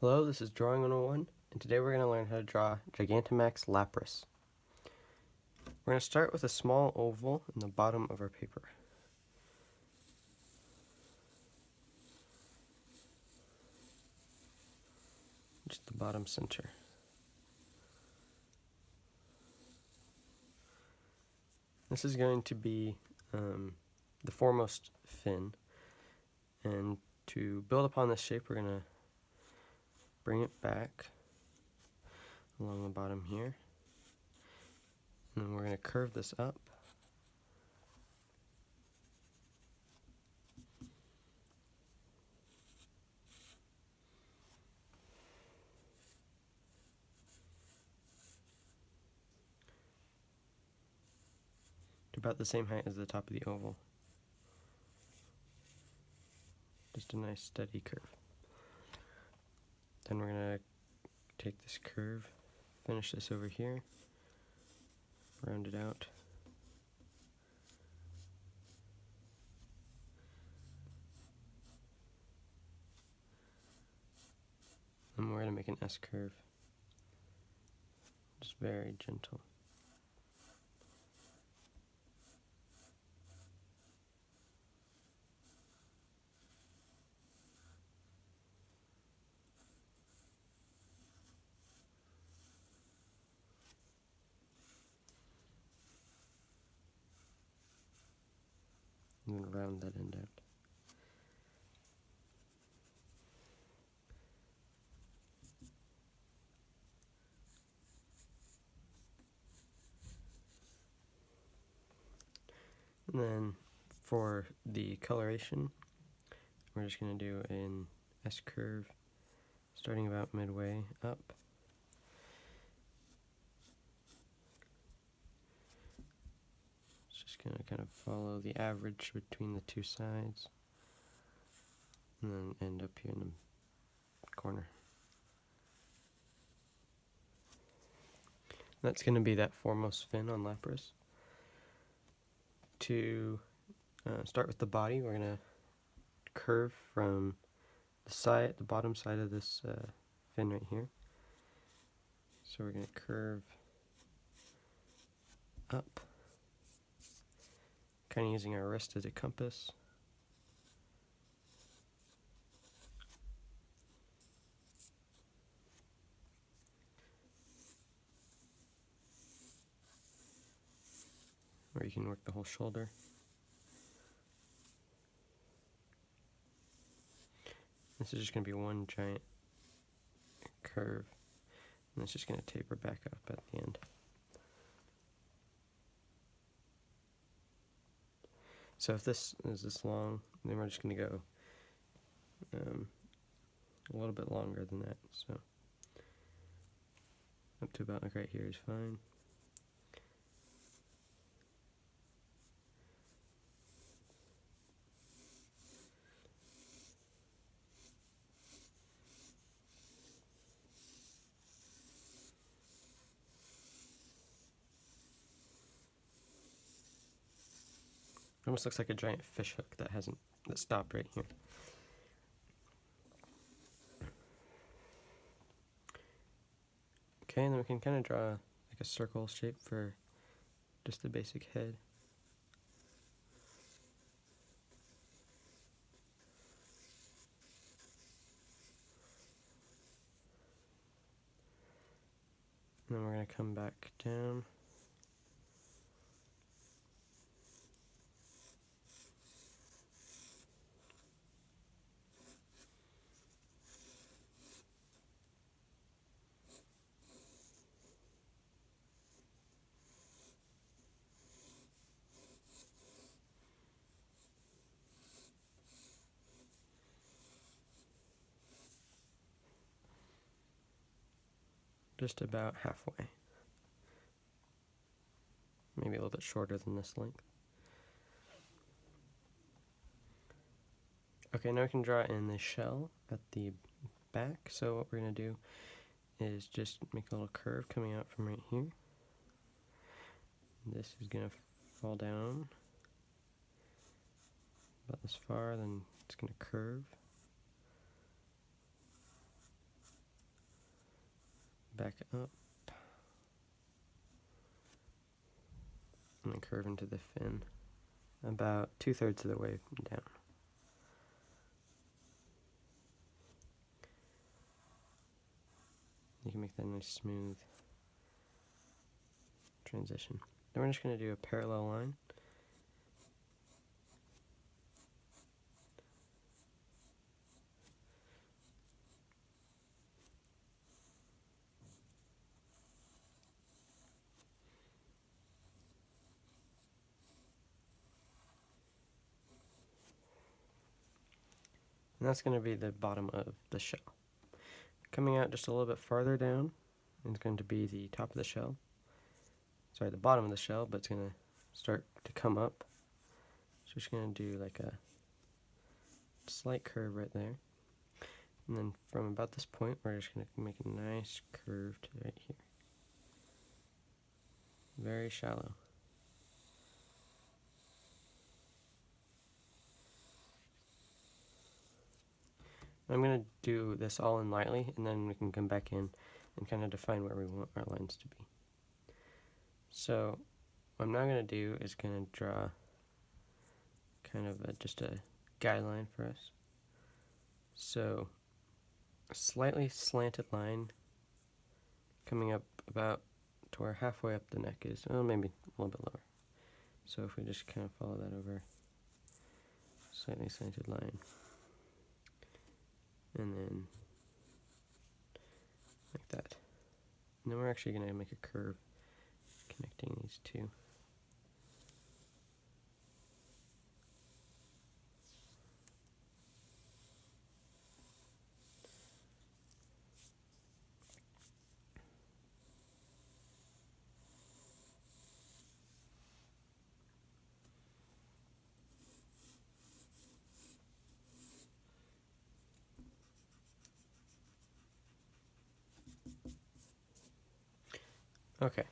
Hello, this is Drawing 101, and today we're going to learn how to draw Gigantamax Lapras. We're going to start with a small oval in the bottom of our paper. Just the bottom center. This is going to be the foremost fin, and to build upon this shape we're going to bring it back along the bottom here, and then we're going to curve this up. To about the same height as the top of the oval. Just a nice steady curve. Then we're going to take this curve, finish this over here, round it out. And we're going to make an S curve. Just very gentle. I'm going to round that end out. And then for the coloration, we're just going to do an S curve starting about midway up. It's just going to kind of follow the average between the two sides and then end up here in the corner. That's going to be that foremost fin on Lapras. To start with the body, we're going to curve from the bottom side of this fin right here. So we're going to curve up, kind of using our wrist as a compass. Or you can work the whole shoulder. This is just going to be one giant curve, and it's just going to taper back up at the end. So if this is this long, then we're just going to go a little bit longer than that. So up to about like right here is fine. It almost looks like a giant fish hook that stopped right here. Okay, and then we can kind of draw like a circle shape for just the basic head. And then we're going to come back down. Just about halfway. Maybe a little bit shorter than this length. Okay, now we can draw in the shell at the back. So what we're going to do is just make a little curve coming out from right here. This is going to fall down about this far, then it's going to curve. back up, and then curve into the fin about 2/3 of the way down. You can make that nice smooth transition. Then we're just going to do a parallel line. And that's going to be the bottom of the shell. Coming out just a little bit farther down is going to be the top of the shell. Sorry, the bottom of the shell, but it's going to start to come up. So we're just going to do like a slight curve right there. And then from about this point, we're just going to make a nice curve to right here. Very shallow. I'm going to do this all in lightly, and then we can come back in and kind of define where we want our lines to be. So what I'm now going to do is going to draw kind of just a guideline for us. So a slightly slanted line coming up about to where halfway up the neck is, well, maybe a little bit lower. So if we just kind of follow that over, slightly slanted line, and then like that. And then we're actually going to make a curve connecting these two. Okay,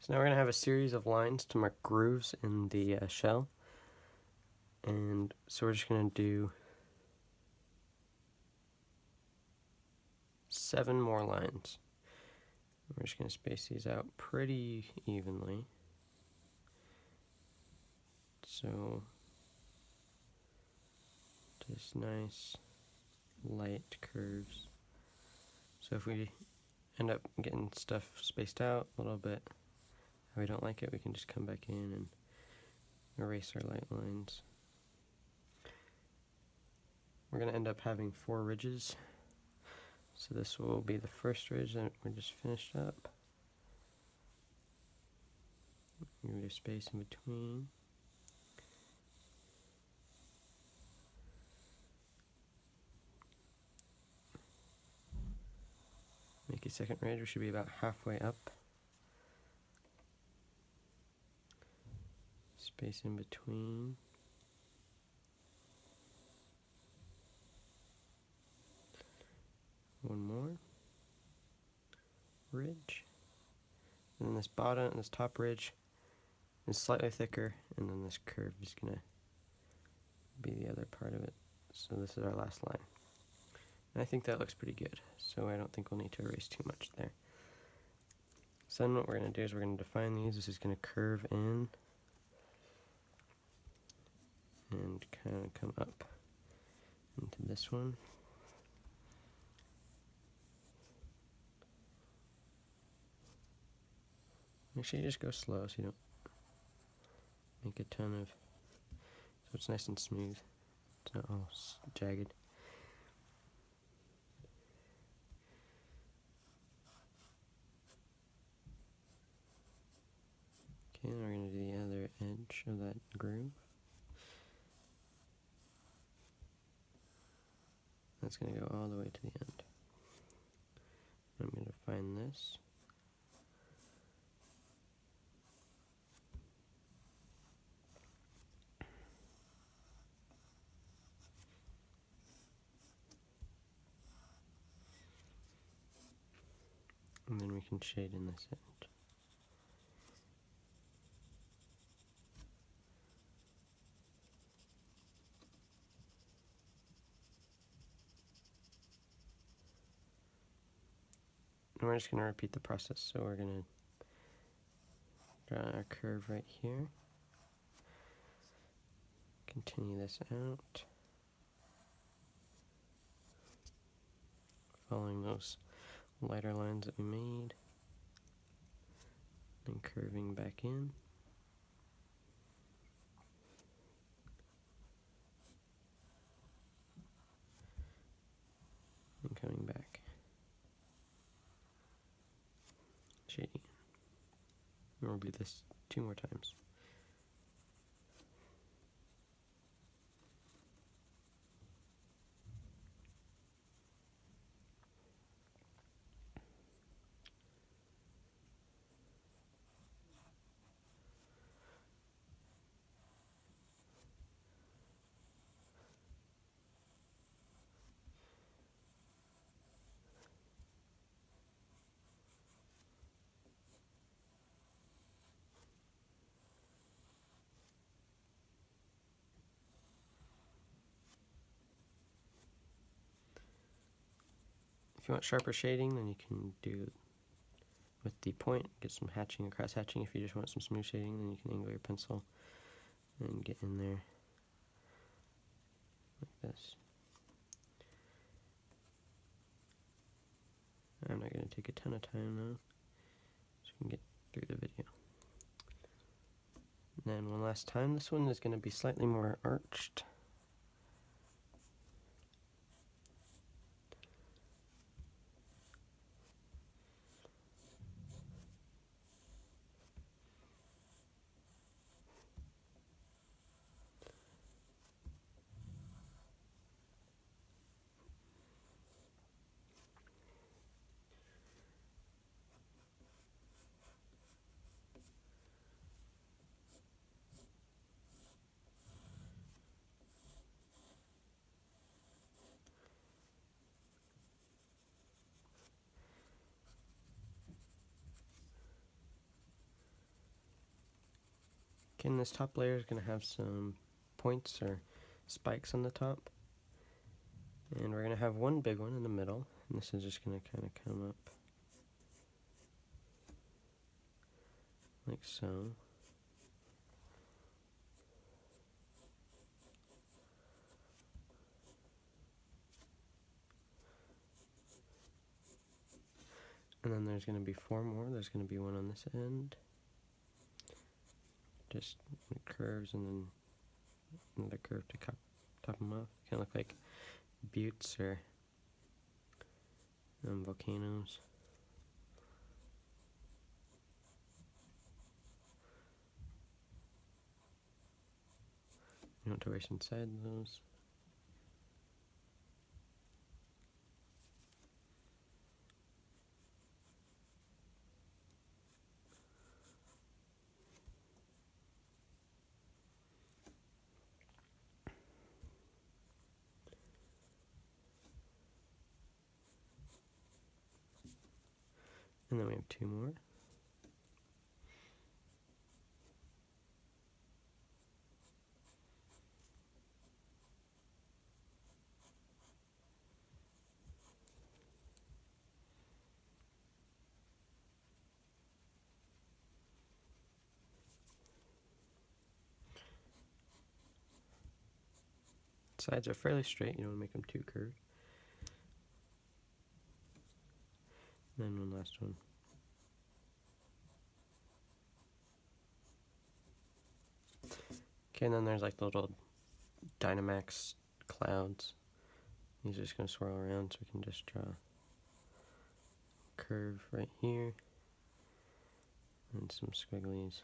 so now we're going to have a series of lines to mark grooves in the shell. And so we're just going to do 7 more lines. We're just going to space these out pretty evenly. So just nice light curves. So if we end up getting stuff spaced out a little bit, if we don't like it, we can just come back in and erase our light lines. We're going to end up having 4 ridges. So this will be the first ridge that we just finished up. We're going to do space in between. Make a second ridge, we should be about halfway up. Space in between. One more ridge. And then this top ridge is slightly thicker, and then this curve is going to be the other part of it. So this is our last line. And I think that looks pretty good, so I don't think we'll need to erase too much there. So then what we're going to do is we're going to define these. This is going to curve in and kind of come up into this one. Make sure you just go slow so you don't make a ton of, so it's nice and smooth. It's not all jagged. Okay, now we're going to do the other edge of that groove. That's going to go all the way to the end. I'm going to find this. And then we can shade in this end. And we're just going to repeat the process. So we're going to draw our curve right here. Continue this out. Following those lighter lines that we made. And curving back in. And coming back. Shading. And we'll do this 2 more times. If you want sharper shading, then you can do with the point, get some hatching or cross hatching. If you just want some smooth shading, then you can angle your pencil and get in there like this. I'm not going to take a ton of time though, so we can get through the video. And then one last time, this one is going to be slightly more arched. Again, this top layer is going to have some points or spikes on the top. And we're going to have one big one in the middle, and this is just going to kind of come up like so. And then there's going to be 4 more. There's going to be one on this end. Just curves and then another curve to top them off. Kind of look like buttes or volcanoes. You don't have to race inside those. And then we have 2 more. Sides are fairly straight, you don't want to make them too curved. And then one last one. Okay, and then there's like the little Dynamax clouds. These are just going to swirl around, so we can just draw a curve right here and some squigglies.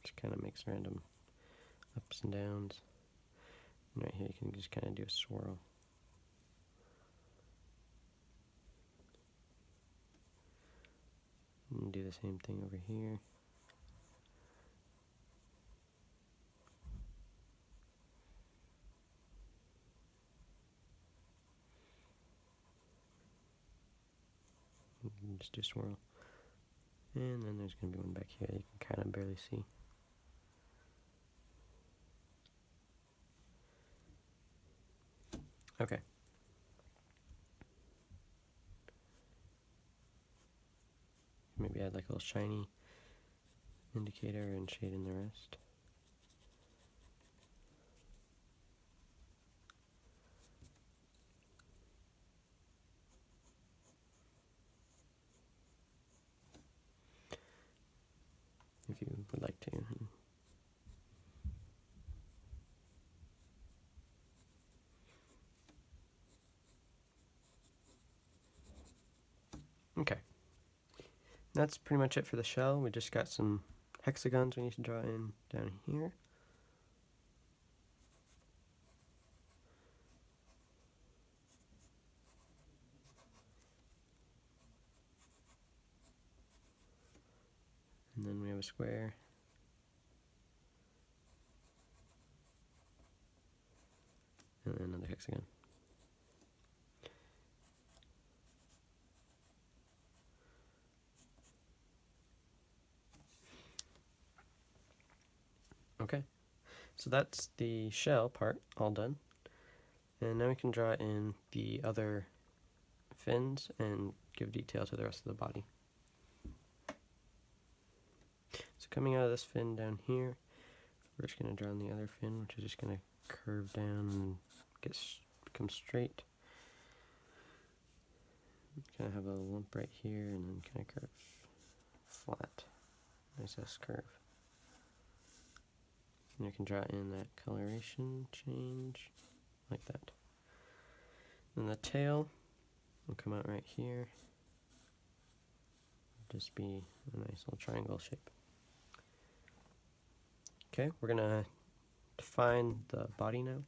Just kind of makes random ups and downs. And right here you can just kind of do a swirl. And do the same thing over here. And just do a swirl. And then there's going to be one back here that you can kind of barely see. Okay. Maybe add like a little shiny indicator and shade in the rest. If you would like to. Okay. That's pretty much it for the shell. We just got some hexagons we need to draw in down here. And then we have a square. And then another hexagon. Okay, so that's the shell part all done. And now we can draw in the other fins and give detail to the rest of the body. So coming out of this fin down here, we're just going to draw in the other fin, which is just going to curve down and become straight. Kind of have a lump right here and then kind of curve flat. Nice S curve. And you can draw in that coloration change like that. Then the tail will come out right here. Just be a nice little triangle shape. Okay, we're gonna define the body now.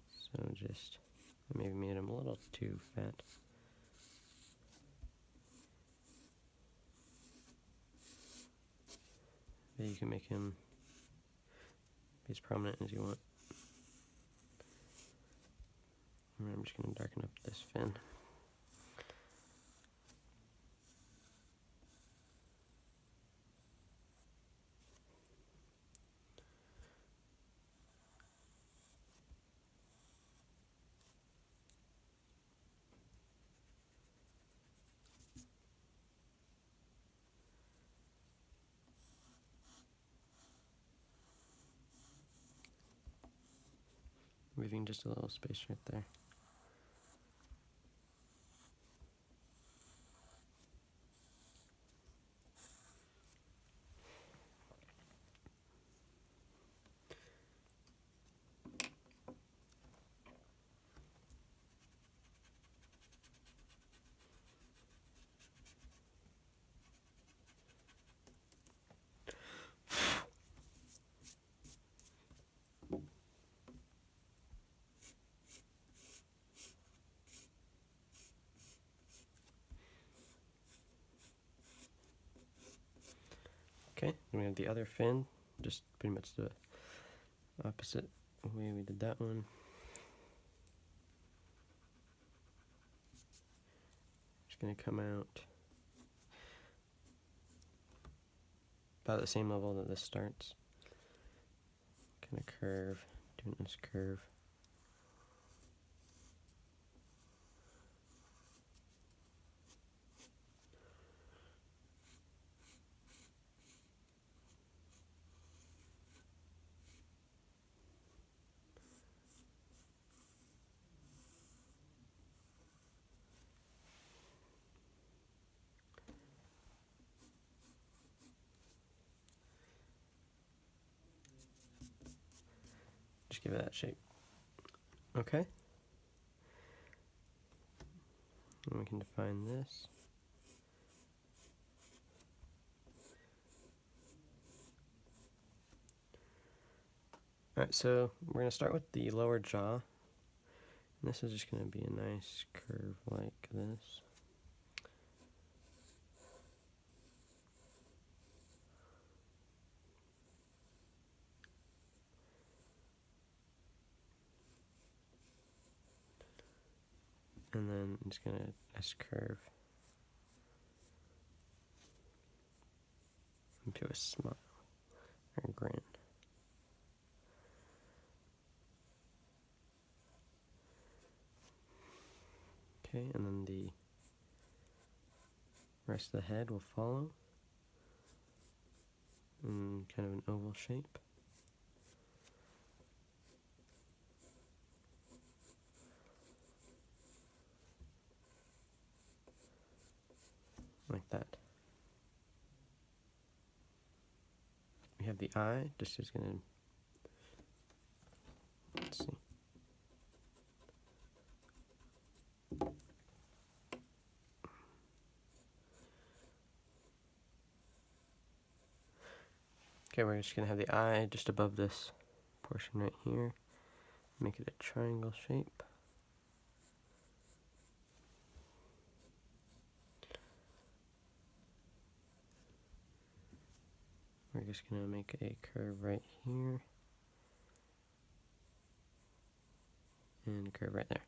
So just, I maybe made him a little too fat. Maybe you can make him be as prominent as you want. And I'm just gonna darken up this fin. Leaving just a little space right there. Okay, then we have the other fin, just pretty much the opposite way we did that one. Just gonna come out about the same level that this starts. Kind of curve, doing this curve. Just give it that shape. Okay. And we can define this. Alright, so we're going to start with the lower jaw. And this is just going to be a nice curve like this. And then I'm just going to S-curve into a smile, or a grin. Okay, and then the rest of the head will follow in kind of an oval shape. Like that. We have the eye, just is gonna, let's see. Okay, we're just gonna have the eye just above this portion right here. Make it a triangle shape. We're just gonna make a curve right here. And a curve right there.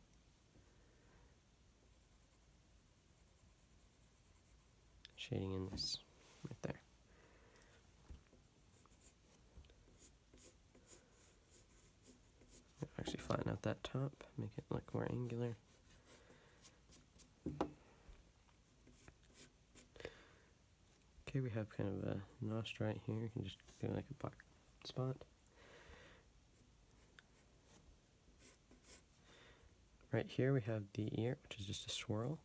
Shading in this right there. Actually flatten out that top, make it look more angular. Okay, we have kind of a nostril right here. You can just do like a black spot. Right here we have the ear, which is just a swirl.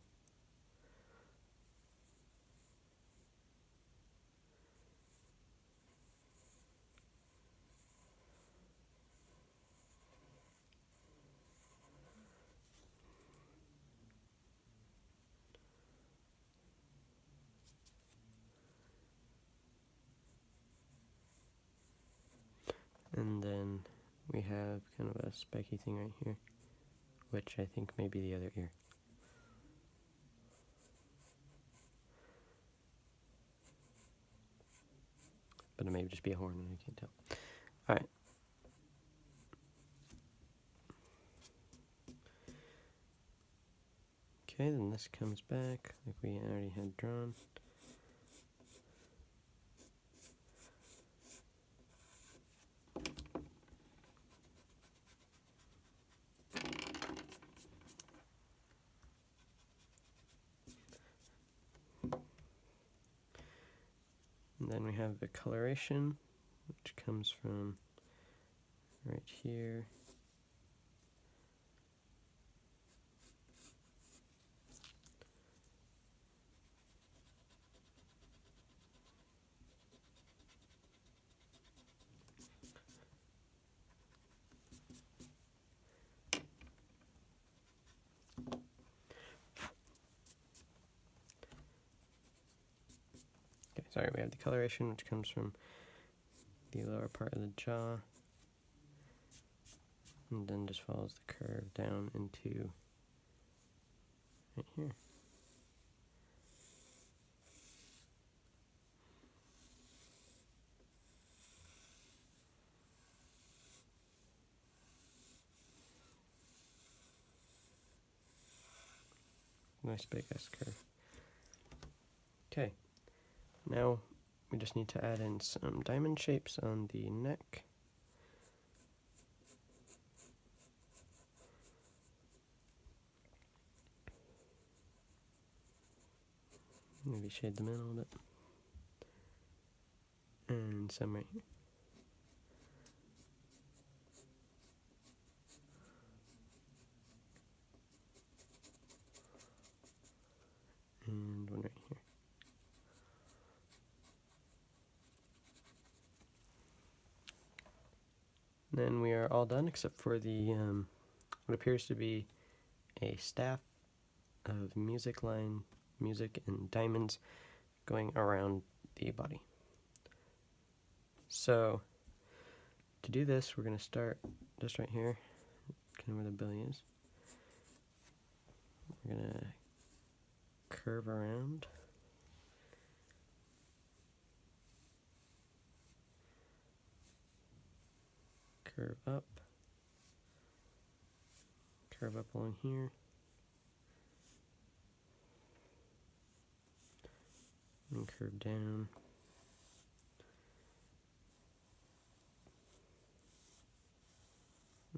And then we have kind of a spiky thing right here, which I think may be the other ear. But it may just be a horn, and I can't tell. Alright. Okay, then this comes back like we already had drawn. And then we have the coloration, which comes from right here. Okay, sorry, we have the coloration, which comes from the lower part of the jaw, and then just follows the curve down into right here. Nice big S curve. Okay, now we just need to add in some diamond shapes on the neck. Maybe shade them in a little bit. And some right here. And one right here. Then we are all done except for the what appears to be a staff of music and diamonds going around the body. So to do this, we're going to start just right here, kind of where the belly is. We're going to curve around. Curve up along here, and curve down,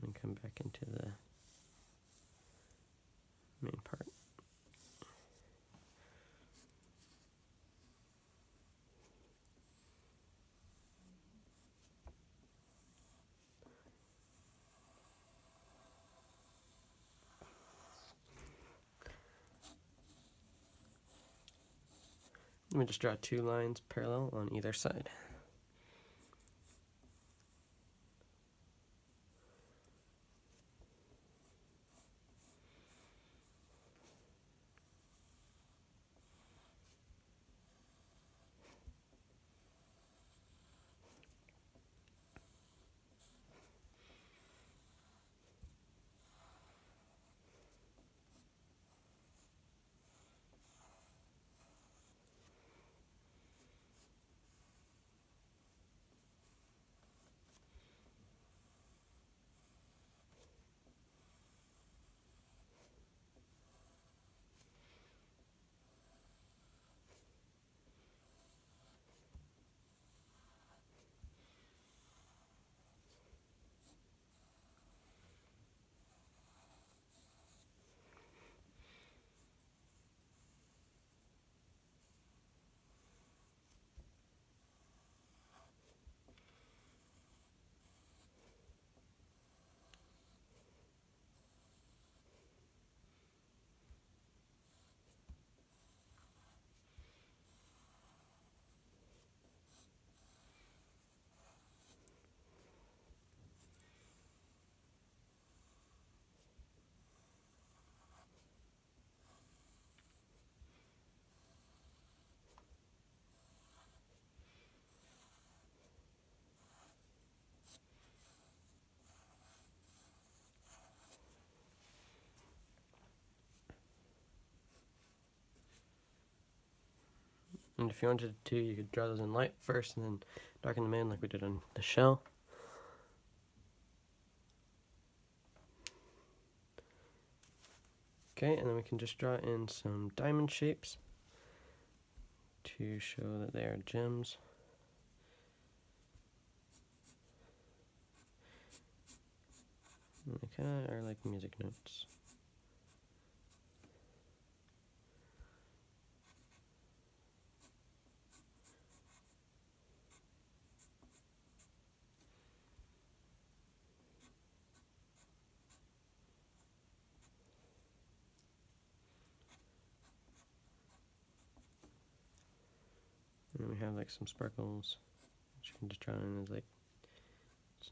and come back into the main part Let me just draw 2 lines parallel on either side. And if you wanted to, you could draw those in light first and then darken them in like we did on the shell. Okay, and then we can just draw in some diamond shapes to show that they are gems. And they kind of are like music notes. And then we have like some sparkles, which you can just draw in as like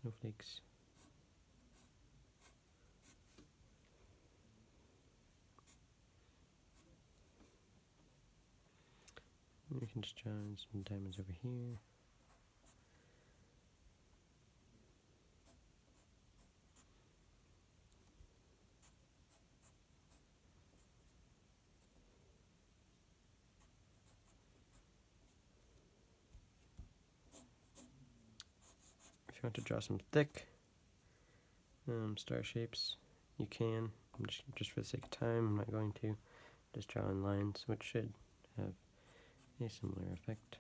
snowflakes. And we can just draw in some diamonds over here. If you want to draw some thick star shapes, you can. Just for the sake of time, I'm not going to. Just draw in lines, which should have a similar effect.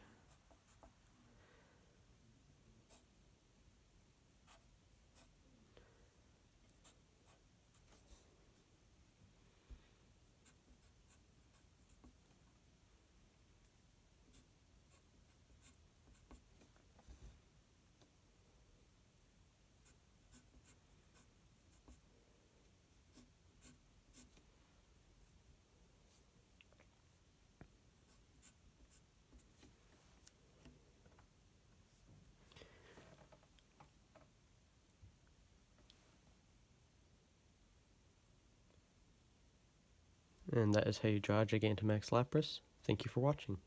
And that is how you draw Gigantamax Lapras. Thank you for watching.